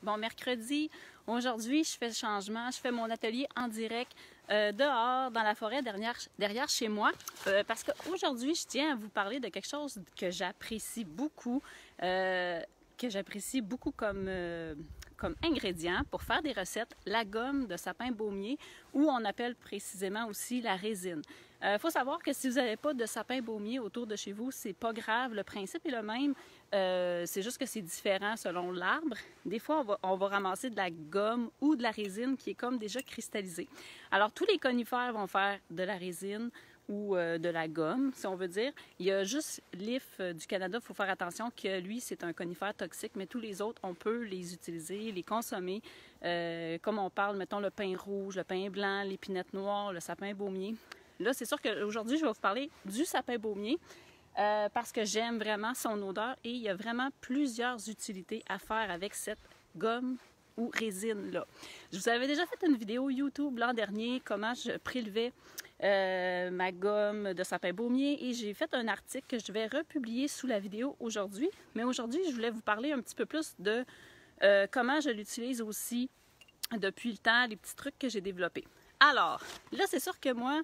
Bon mercredi, aujourd'hui je fais le changement, je fais mon atelier en direct dehors dans la forêt derrière chez moi parce qu'aujourd'hui je tiens à vous parler de quelque chose que j'apprécie beaucoup comme ingrédient pour faire des recettes, la gomme de sapin baumier ou on appelle précisément aussi la résine. Faut savoir que si vous n'avez pas de sapin baumier autour de chez vous, c'est pas grave, le principe est le même. C'est juste que c'est différent selon l'arbre. Des fois, on va ramasser de la gomme ou de la résine qui est comme déjà cristallisée. Alors, tous les conifères vont faire de la résine ou de la gomme, si on veut dire. Il y a juste l'IF du Canada, il faut faire attention que lui, c'est un conifère toxique, mais tous les autres, on peut les utiliser, les consommer. Comme on parle, mettons, le pin rouge, le pin blanc, l'épinette noire, le sapin baumier. Là, c'est sûr qu'aujourd'hui, je vais vous parler du sapin baumier parce que j'aime vraiment son odeur et il y a vraiment plusieurs utilités à faire avec cette gomme ou résine-là. Je vous avais déjà fait une vidéo YouTube l'an dernier, comment je prélevais ma gomme de sapin baumier et j'ai fait un article que je vais republier sous la vidéo aujourd'hui. Mais aujourd'hui, je voulais vous parler un petit peu plus de comment je l'utilise aussi depuis le temps, les petits trucs que j'ai développés. Alors, là, c'est sûr que moi,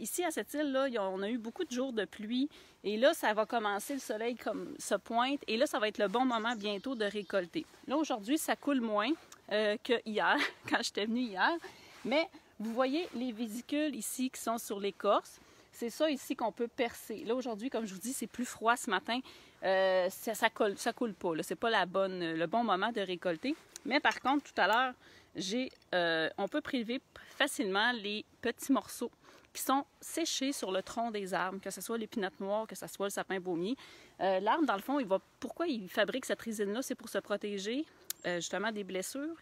ici à cette île-là, on a eu beaucoup de jours de pluie et là, ça va commencer, le soleil comme se pointe et là, ça va être le bon moment bientôt de récolter. Là, aujourd'hui, ça coule moins que hier, quand j'étais venue hier, mais vous voyez les vésicules ici qui sont sur l'écorce. C'est ça ici qu'on peut percer. Là, aujourd'hui, comme je vous dis, c'est plus froid ce matin. Ça coule pas. C'est pas le bon moment de récolter. Mais par contre, tout à l'heure, on peut prélever facilement les petits morceaux qui sont séchés sur le tronc des arbres, que ce soit l'épinette noire, que ce soit le sapin baumier. L'arbre, dans le fond, pourquoi il fabrique cette résine-là? C'est pour se protéger justement des blessures.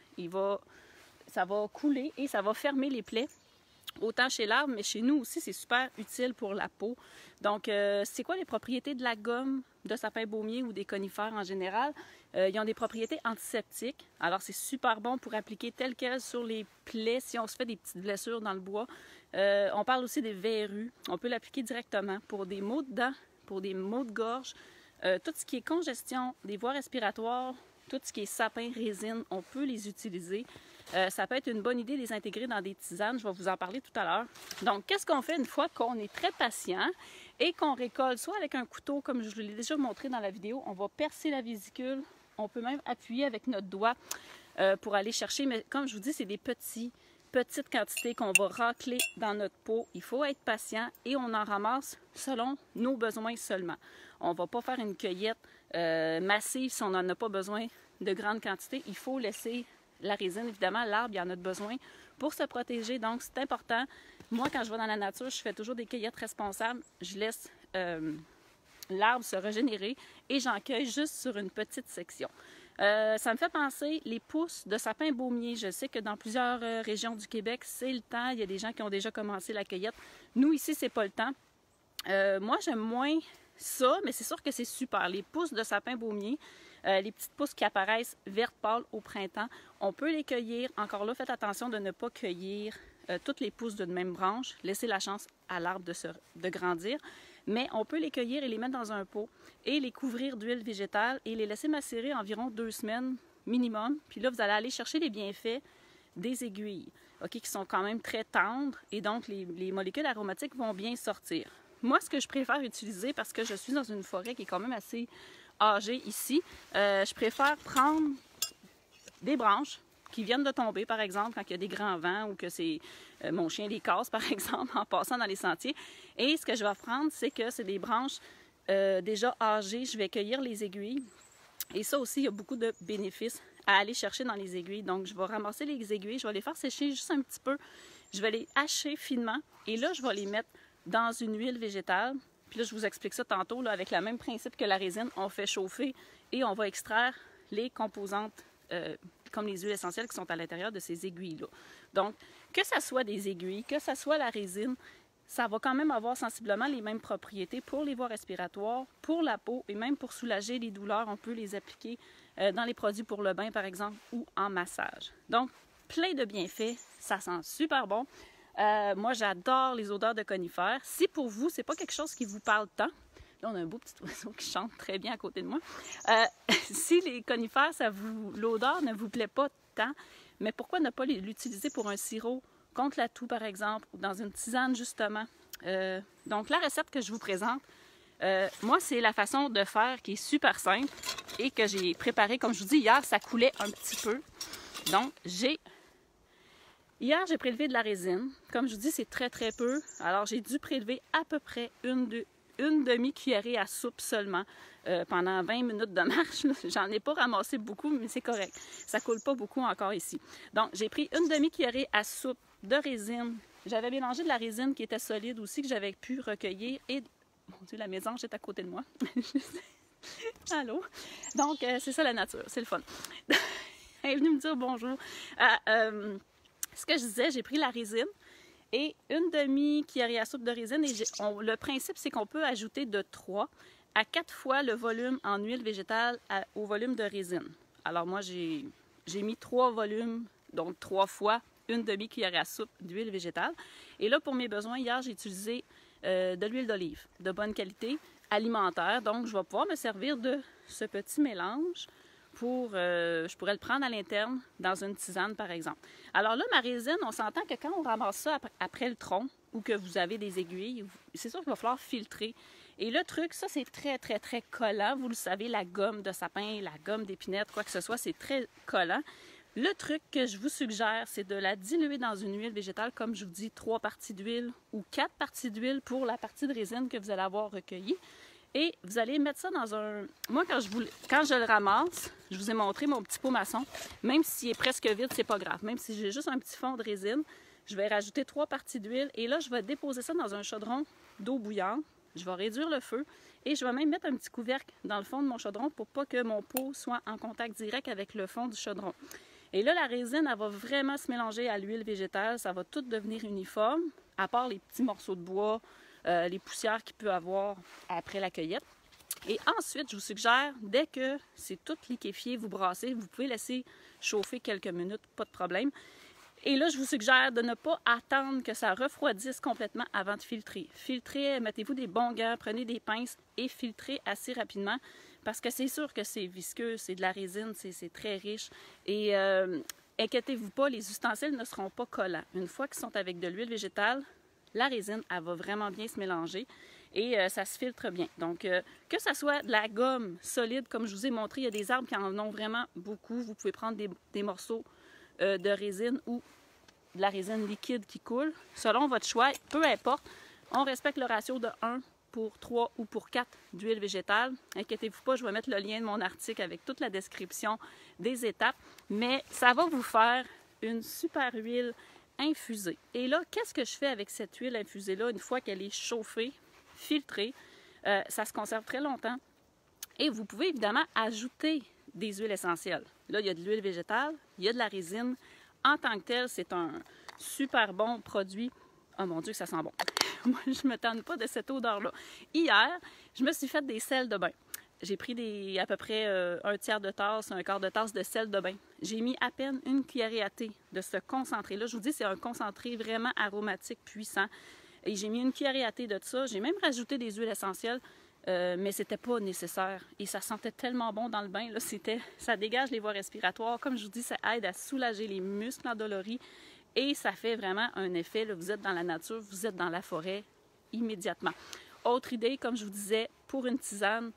Ça va couler et ça va fermer les plaies. Autant chez l'arbre, mais chez nous aussi, c'est super utile pour la peau. Donc, c'est quoi les propriétés de la gomme de sapin baumier ou des conifères en général? Ils ont des propriétés antiseptiques. Alors, c'est super bon pour appliquer tel quel sur les plaies si on se fait des petites blessures dans le bois. On parle aussi des verrues. On peut l'appliquer directement pour des maux de dents, pour des maux de gorge. Tout ce qui est congestion des voies respiratoires, tout ce qui est sapin, résine, on peut les utiliser. Ça peut être une bonne idée de les intégrer dans des tisanes. Je vais vous en parler tout à l'heure. Donc, qu'est-ce qu'on fait une fois qu'on est très patient et qu'on récolte, soit avec un couteau, comme je vous l'ai déjà montré dans la vidéo, on va percer la vésicule. On peut même appuyer avec notre doigt pour aller chercher. Mais comme je vous dis, c'est des petites quantités qu'on va racler dans notre pot. Il faut être patient et on en ramasse selon nos besoins seulement. On ne va pas faire une cueillette massive si on n'en a pas besoin de grandes quantités. Il faut laisser la résine, évidemment, l'arbre, il en a besoin pour se protéger. Donc, c'est important. Moi, quand je vais dans la nature, je fais toujours des cueillettes responsables. Je laisse l'arbre se régénérer et j'en cueille juste sur une petite section. Ça me fait penser les pousses de sapin baumier. Je sais que dans plusieurs régions du Québec, c'est le temps. Il y a des gens qui ont déjà commencé la cueillette. Nous, ici, c'est pas le temps. Moi, j'aime moins ça, mais c'est sûr que c'est super. Les pousses de sapin baumier, les petites pousses qui apparaissent vertes pâles au printemps, on peut les cueillir. Encore là, faites attention de ne pas cueillir toutes les pousses d'une même branche. Laissez la chance à l'arbre de grandir. Mais on peut les cueillir et les mettre dans un pot et les couvrir d'huile végétale et les laisser macérer environ 2 semaines minimum. Puis là, vous allez aller chercher les bienfaits des aiguilles, qui sont quand même très tendres et donc les molécules aromatiques vont bien sortir. Moi, ce que je préfère utiliser, parce que je suis dans une forêt qui est quand même assez âgée ici, je préfère prendre des branches qui viennent de tomber, par exemple, quand il y a des grands vents ou que c'est mon chien les casse, par exemple, en passant dans les sentiers. Et ce que je vais prendre, c'est que c'est des branches déjà âgées. Je vais cueillir les aiguilles. Et ça aussi, il y a beaucoup de bénéfices à aller chercher dans les aiguilles. Donc, je vais ramasser les aiguilles, je vais les faire sécher juste un petit peu. Je vais les hacher finement et là, je vais les mettre dans une huile végétale. Puis là, je vous explique ça tantôt, là, avec le même principe que la résine. On fait chauffer et on va extraire les composantes comme les huiles essentielles qui sont à l'intérieur de ces aiguilles-là. Donc, que ce soit des aiguilles, que ce soit la résine, ça va quand même avoir sensiblement les mêmes propriétés pour les voies respiratoires, pour la peau et même pour soulager les douleurs. On peut les appliquer dans les produits pour le bain, par exemple, ou en massage. Donc, plein de bienfaits. Ça sent super bon. Moi, j'adore les odeurs de conifères. Si pour vous, c'est pas quelque chose qui vous parle tant, Là, on a un beau petit oiseau qui chante très bien à côté de moi. Si les conifères, l'odeur ne vous plaît pas tant, mais pourquoi ne pas l'utiliser pour un sirop contre la toux, par exemple, ou dans une tisane, justement. Donc, la recette que je vous présente, moi, c'est la façon de faire qui est super simple et que j'ai préparée. Comme je vous dis, hier, ça coulait un petit peu. Donc, hier, j'ai prélevé de la résine. Comme je vous dis, c'est très, très peu. Alors, j'ai dû prélever à peu près une demi-cuillerée à soupe seulement pendant 20 minutes de marche. J'en ai pas ramassé beaucoup, mais c'est correct. Ça coule pas beaucoup encore ici. Donc, j'ai pris une demi-cuillerée à soupe de résine. J'avais mélangé de la résine qui était solide aussi, que j'avais pu recueillir. Et, mon Dieu, la mésange est à côté de moi. Allô? Donc, c'est ça la nature, c'est le fun. Elle est venue me dire bonjour. Ce que je disais, j'ai pris la résine et une demi-cuillerée à soupe de résine. Et le principe, c'est qu'on peut ajouter de 3 à 4 fois le volume en huile végétale au volume de résine. Alors moi, j'ai mis 3 volumes, donc 3 fois une demi-cuillerée à soupe d'huile végétale. Et là, pour mes besoins, hier, j'ai utilisé de l'huile d'olive de bonne qualité, alimentaire. Donc, je vais pouvoir me servir de ce petit mélange pour, je pourrais le prendre à l'interne dans une tisane, par exemple. Alors là, ma résine, on s'entend que quand on ramasse ça après le tronc ou que vous avez des aiguilles, c'est sûr qu'il va falloir filtrer. Et le truc, ça, c'est très, très, très collant. Vous le savez, la gomme de sapin, la gomme d'épinette, quoi que ce soit, c'est très collant. Le truc que je vous suggère, c'est de la diluer dans une huile végétale, comme je vous dis, 3 parties d'huile ou 4 parties d'huile pour la partie de résine que vous allez avoir recueillie. Et vous allez mettre ça dans un... Moi, quand je le ramasse, je vous ai montré mon petit pot maçon. Même s'il est presque vide, c'est pas grave. Même si j'ai juste un petit fond de résine, je vais rajouter 3 parties d'huile. Et là, je vais déposer ça dans un chaudron d'eau bouillante. Je vais réduire le feu et je vais même mettre un petit couvercle dans le fond de mon chaudron pour pas que mon pot soit en contact direct avec le fond du chaudron. Et là, la résine, elle va vraiment se mélanger à l'huile végétale. Ça va tout devenir uniforme, à part les petits morceaux de bois, les poussières qu'il peut avoir après la cueillette. Et ensuite, je vous suggère, dès que c'est tout liquéfié, vous brassez, vous pouvez laisser chauffer quelques minutes, pas de problème. Et là, je vous suggère de ne pas attendre que ça refroidisse complètement avant de filtrer. Filtrez, mettez-vous des bons gants, prenez des pinces et filtrez assez rapidement parce que c'est sûr que c'est visqueux, c'est de la résine, c'est très riche. Et inquiétez-vous pas, les ustensiles ne seront pas collants. Une fois qu'ils sont avec de l'huile végétale, la résine, elle va vraiment bien se mélanger et ça se filtre bien. Donc, que ce soit de la gomme solide, comme je vous ai montré, il y a des arbres qui en ont vraiment beaucoup. Vous pouvez prendre des morceaux de résine ou de la résine liquide qui coule, selon votre choix, peu importe. On respecte le ratio de 1 pour 3 ou pour 4 d'huile végétale. Inquiétez-vous pas, je vais mettre le lien de mon article avec toute la description des étapes, mais ça va vous faire une super huile infusée. Et là, qu'est-ce que je fais avec cette huile infusée-là une fois qu'elle est chauffée, filtrée? Ça se conserve très longtemps. Et vous pouvez évidemment ajouter des huiles essentielles. Là, il y a de l'huile végétale, il y a de la résine. En tant que tel, c'est un super bon produit. Oh mon Dieu, que ça sent bon. Moi, je ne me tente pas de cette odeur-là. Hier, je me suis fait des sels de bain. J'ai pris à peu près un tiers de tasse, un quart de tasse de sel de bain. J'ai mis à peine une cuillerée à thé de ce concentré-là. Je vous dis, c'est un concentré vraiment aromatique, puissant. Et j'ai mis une cuillerée à thé de ça. J'ai même rajouté des huiles essentielles. Mais c'était pas nécessaire. Et ça sentait tellement bon dans le bain. Là, ça dégage les voies respiratoires. Comme je vous dis, ça aide à soulager les muscles endoloris. Et ça fait vraiment un effet. Là, vous êtes dans la nature, vous êtes dans la forêt immédiatement. Autre idée, comme je vous disais, pour une tisane,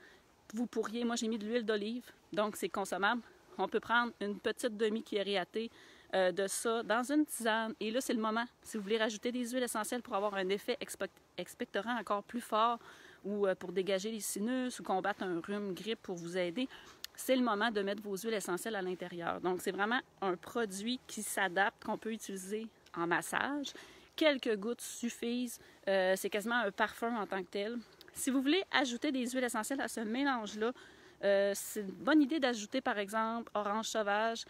vous pourriez... Moi, j'ai mis de l'huile d'olive, donc c'est consommable. On peut prendre une petite demi-cuillerée à thé de ça dans une tisane. Et là, c'est le moment. Si vous voulez rajouter des huiles essentielles pour avoir un effet expectorant encore plus fort, ou pour dégager les sinus ou combattre un rhume, grippe pour vous aider, c'est le moment de mettre vos huiles essentielles à l'intérieur. Donc, c'est vraiment un produit qui s'adapte, qu'on peut utiliser en massage. Quelques gouttes suffisent. C'est quasiment un parfum en tant que tel. Si vous voulez ajouter des huiles essentielles à ce mélange-là, c'est une bonne idée d'ajouter, par exemple, orange sauvage.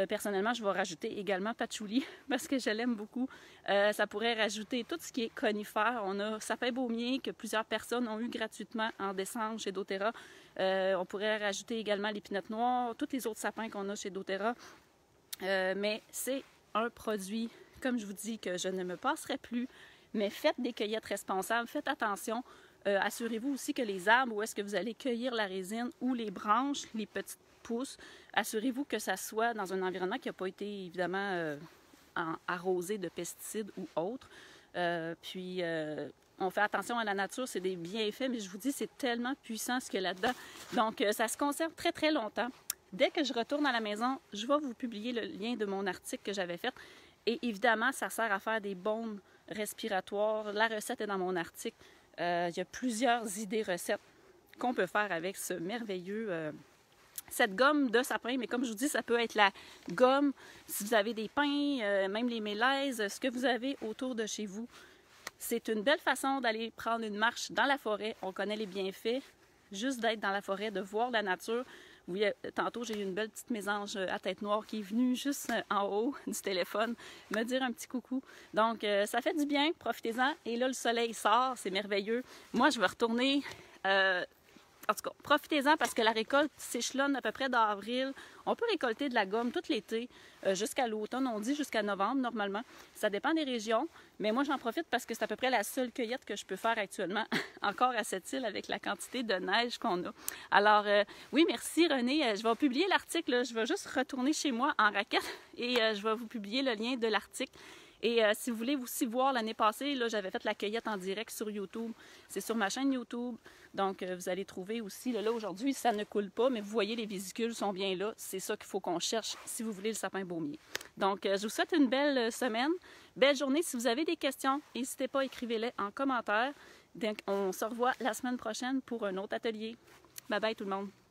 Personnellement, je vais rajouter également patchouli parce que je l'aime beaucoup. Ça pourrait rajouter tout ce qui est conifère. On a sapin baumier que plusieurs personnes ont eu gratuitement en décembre chez doTERRA. On pourrait rajouter également l'épinette noire, tous les autres sapins qu'on a chez doTERRA. Mais c'est un produit, comme je vous dis, que je ne me passerai plus. Mais faites des cueillettes responsables, faites attention. Assurez-vous aussi que les arbres où est-ce que vous allez cueillir la résine ou les branches, les petites pousses, assurez-vous que ça soit dans un environnement qui n'a pas été évidemment arrosé de pesticides ou autres. On fait attention à la nature, c'est des bienfaits, mais je vous dis, c'est tellement puissant ce qu'il y a là-dedans. Donc, ça se conserve très, très longtemps. Dès que je retourne à la maison, je vais vous publier le lien de mon article que j'avais fait. Et évidemment, ça sert à faire des bombes respiratoires. La recette est dans mon article. Il y a plusieurs idées recettes qu'on peut faire avec ce merveilleux... cette gomme de sapin, mais comme je vous dis, ça peut être la gomme, si vous avez des pins, même les mélèzes, ce que vous avez autour de chez vous. C'est une belle façon d'aller prendre une marche dans la forêt. On connaît les bienfaits, juste d'être dans la forêt, de voir la nature. Oui, tantôt, j'ai eu une belle petite mésange à tête noire qui est venue juste en haut du téléphone me dire un petit coucou. Donc, ça fait du bien, profitez-en. Et là, le soleil sort, c'est merveilleux. Moi, je vais retourner... En tout cas, profitez-en parce que la récolte s'échelonne à peu près d'avril. On peut récolter de la gomme tout l'été, jusqu'à l'automne, on dit jusqu'à novembre normalement. Ça dépend des régions, mais moi j'en profite parce que c'est à peu près la seule cueillette que je peux faire actuellement, encore à cette île avec la quantité de neige qu'on a. Alors, oui, merci René. Je vais publier l'article, je vais juste retourner chez moi en raquette et je vais vous publier le lien de l'article. Et si vous voulez aussi voir, l'année passée, j'avais fait la cueillette en direct sur YouTube. C'est sur ma chaîne YouTube. Donc, vous allez trouver aussi, là aujourd'hui, ça ne coule pas, mais vous voyez, les vésicules sont bien là. C'est ça qu'il faut qu'on cherche si vous voulez le sapin baumier. Donc, je vous souhaite une belle semaine, belle journée. Si vous avez des questions, n'hésitez pas, écrivez-les en commentaire. Donc, on se revoit la semaine prochaine pour un autre atelier. Bye bye tout le monde!